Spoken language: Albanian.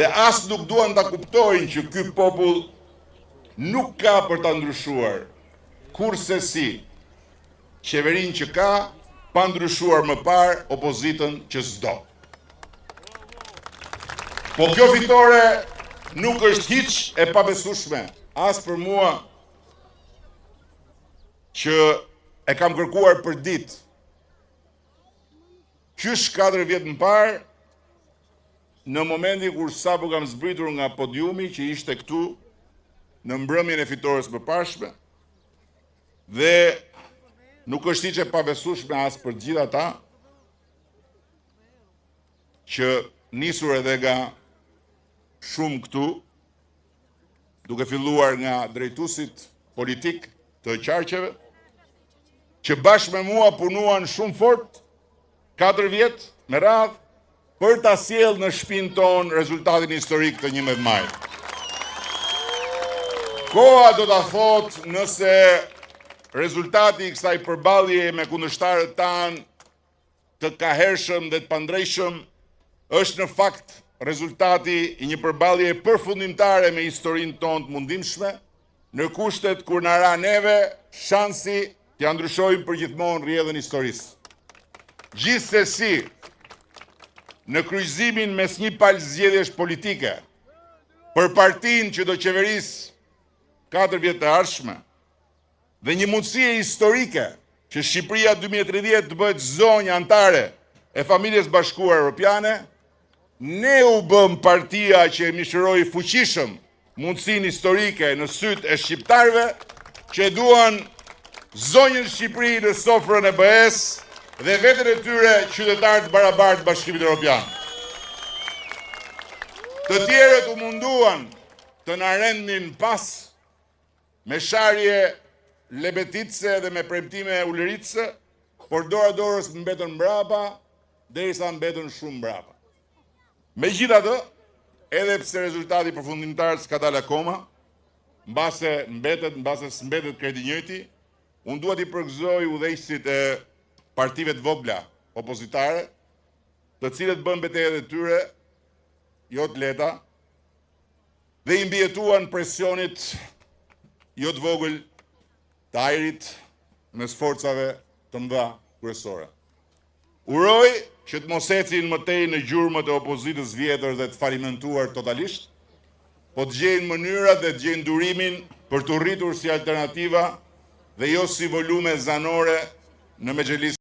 Dhe as nuk duan ta kuptojnë që ky popull nuk ka për ta ndryshuar kurse si qeverinë që ka, pa ndryshuar më parë opozitën që s'do. Po kjo fitore nuk është hiç e pabesueshme, as për mua që e kam kërkuar për ditë. Qysh 4 vjet më parë, në momentin kur sapo kam zbritur nga podiumi që ishte këtu në mbrëmjen e fitores më parshme, dhe nuk është hiç e pabesueshme as për gjithë ata që nisur edhe nga shumë këtu, duke filluar nga drejtuesit politik të qarqeve, që bashkë me mua punuan shumë fort 4 vjet me radhë për ta sjellë në shtëpinë tonë rezultatin historik të 11 majit. Koha do ta thotë nëse rezultati i kësaj përballje me kundërshtarët tanë të kahershëm dhe të pandrejshëm është në fakt rezultati i një përballje përfundimtare me historinë tonë të mundimshme, në kushtet kur na ra neve shansi t'ia ndryshojmë përgjithmonë rrjedhën e historisë. Gjithsesi, në kryqëzimin mes një palë zgjedhjesh politike për partinë që do qeverisë 4 vjet të ardhshme dhe një mundësie historike që Shqipëria 2030 të bëhet zonjë antare e familjes bashkuar europiane, ne u bëm partia që e mishëroi fuqishëm mundësinë historike në sytë e shqiptarëve që duan zonjën Shqipëri në sofrën e BE-s dhe vetën e tyre qytetarë të barabartë Bashkimit Evropian. Të tjerët u munduan të na rendin pas me sharje lebetitse dhe me premtime uleritse, por dora dorës mbetën mbrapa, derisa mbetën shumë mbrapa. Megjithatë, edhe pse rezultati përfundimtar s'ka dalë akoma, mbase s'mbetet kredi njëjti, unë dua t'i përgëzoj udhëheqësit e partive të vogla opozitare, të cilët bën betejat e tyre jo të lehta dhe i mbijetuan presionit jo të vogël të ajrit mes forcave të mëdha kryesore. Uroj që të mos ecin më tej në gjurmët e opozitës vjetër dhe të falimentuar totalisht, po të gjejnë mënyrat dhe të gjejnë durimin për të rritur si alternativa dhe jo si volume zanore në Mexhelis.